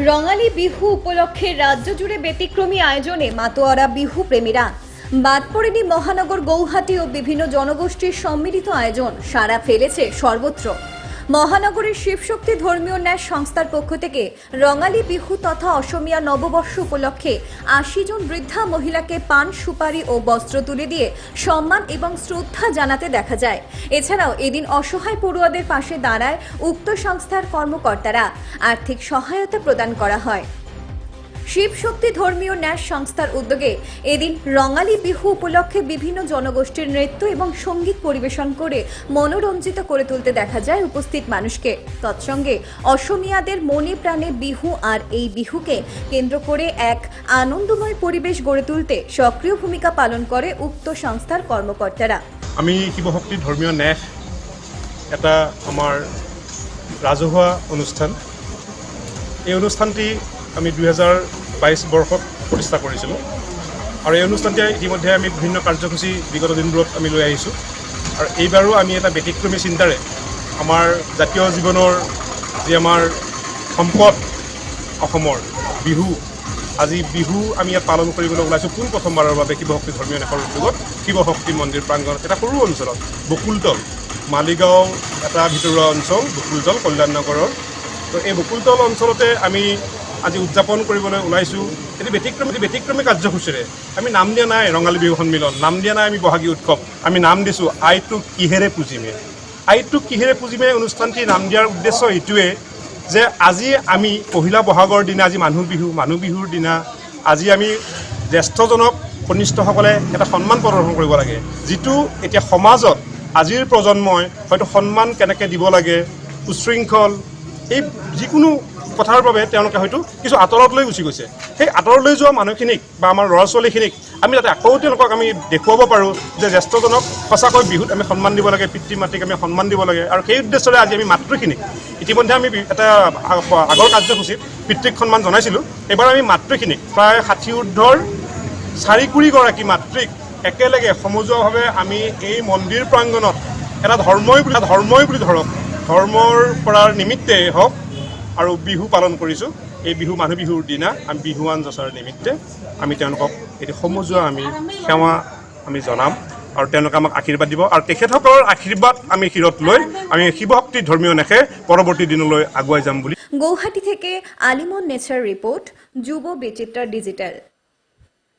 রঙালী বিহু উপলক্ষে রাজ্য জুড়ে ব্যতিক্রমী আয়োজনে মাতোয়ারা বিহু প্রেমীরা। বাদ পড়েনি মহানগর, গৌহাটি ও বিভিন্ন জনগোষ্ঠীর সম্মিলিত আয়োজন সাড়া ফেলেছে সর্বত্র। মহানগরের শিবশক্তি ধর্মীয় ন্যাস সংস্থার পক্ষ থেকে রঙালী বিহু তথা অসমীয়া নববর্ষ উপলক্ষে ৮০ জন বৃদ্ধা মহিলাকে পান, সুপারি ও বস্ত্র তুলে দিয়ে সম্মান এবং শ্রদ্ধা জানাতে দেখা যায়। এছাড়াও এদিন অসহায় পড়ুয়াদের পাশে দাঁড়ায় উক্ত সংস্থার কর্মকর্তারা। আর্থিক সহায়তা প্রদান করা হয়। শিবশক্তি ধর্মীয় ন্যাস সংস্থার উদ্যোগে এদিন রঙালী বিহু উপলক্ষে বিভিন্ন জনগোষ্ঠীর নৃত্য এবং সঙ্গীত পরিবেশন করে মনোরঞ্জিত করে তুলতে দেখা যায় উপস্থিত মানুষকে। তৎসঙ্গে অসমীয়াদের মনে প্রাণে বিহু, আর এই বিহুকে কেন্দ্র করে এক আনন্দময় পরিবেশ গড়ে তুলতে সক্রিয় ভূমিকা পালন করে উক্ত সংস্থার কর্মকর্তারা। আমি শিবশক্তি ধর্মীয় ন্যাস এটা আমার ৰাজহুৱা অনুষ্ঠান। এই অনুষ্ঠানটি আমি 2022 বৰ্ষত প্ৰতিষ্ঠা কৰিছিলোঁ আৰু এই অনুষ্ঠানটি ইতিমধ্যে আমি বিভিন্ন কাৰ্যসূচী বিগত দিনবোৰত আমি লৈ আহিছোঁ। আৰু এইবাৰো আমি এটা ব্যতিক্ৰমী চিন্তাৰে আমাৰ জাতীয় জীৱনৰ যি আমাৰ সম্পদ অসমৰ বিহু, আজি বিহু আমি ইয়াত পালন কৰিবলৈ ওলাইছোঁ পোন প্ৰথমবাৰৰ বাবে শিৱশক্তি ধৰ্মীয় ন্যাসৰ উদ্যোগত শিৱশক্তি মন্দিৰ প্ৰাংগণত এটা সৰু অঞ্চলত বকুলতল, মালিগাঁও এটা ভিতৰুৱা অঞ্চল বকুলতল কল্যাণ নগৰৰ। তো এই বকুলতল অঞ্চলতে আমি আজি উদযাপন কৰিবলৈ ওলাইছোঁ এটি ব্যতিক্ৰমী কাৰ্যসূচীৰে। আমি নাম দিয়া নাই ৰঙালী বিহু সন্মিলন, নাম দিয়া নাই আমি বহাগী উৎসৱ, আমি নাম দিছোঁ আইটোক কিহেৰে পুজিমে। আইটোক কিহেৰে পুজিমে অনুষ্ঠানটি নাম দিয়াৰ উদ্দেশ্য এইটোৱে যে আজি আমি পহিলা বহাগৰ দিনা আজি মানুহ বিহুৰ দিনা আজি আমি জ্যেষ্ঠজনক কনিষ্ঠসকলে এটা সন্মান প্ৰদৰ্শন কৰিব লাগে, যিটো এতিয়া সমাজত আজিৰ প্ৰজন্মই হয়তো সন্মান কেনেকৈ দিব লাগে, উশৃংখল এই যিকোনো কথাৰ বাবে তেওঁলোকে হয়তো কিছু আঁতৰলৈ গুচি গৈছে। সেই আঁতৰলৈ যোৱা মানুহখিনিক বা আমাৰ ল'ৰা ছোৱালীখিনিক আমি যাতে আকৌ তেওঁলোকক আমি দেখুৱাব পাৰোঁ যে জ্যেষ্ঠজনক সঁচাকৈ বিহুত আমি সন্মান দিব লাগে, পিতৃ মাতৃক আমি সন্মান দিব লাগে। আৰু সেই উদ্দেশ্যৰে আজি আমি মাতৃখিনিক ইতিমধ্যে আমি এটা আগৰ কাৰ্যসূচীত পিতৃক সন্মান জনাইছিলোঁ। এইবাৰ আমি মাতৃখিনিক প্ৰায় 60 ঊৰ্ধৰ 4 মাতৃক একেলগে সমজুৱাভাৱে আমি এই মন্দিৰ প্ৰাংগণত এটা ধৰ্মই বুলি ধৰক, ধৰ্মৰ পৰা নিমিত্তে হওক আৰু বিহু পালন কৰিছোঁ। এই বিহু মানুহ বিহুৰ দিনা আমি বিহুৱান যচাৰ নিমিত্তে আমি তেওঁলোকক এটি সমজুৱা আমি সেৱা আমি জনাম আৰু তেওঁলোকে আমাক আশীৰ্বাদ দিব। আৰু তেখেতসকলৰ আশীৰ্বাদ আমি শিৰত লৈ আমি শিৱশক্তি ধৰ্মীয় ন্যাসে পৰৱৰ্তী দিনলৈ আগুৱাই যাম বুলি। গৌহাটি থেকে আলিমন নেচাৰ ৰিপোৰ্ট, যুব বিচিত্ৰা ডিজিটাল।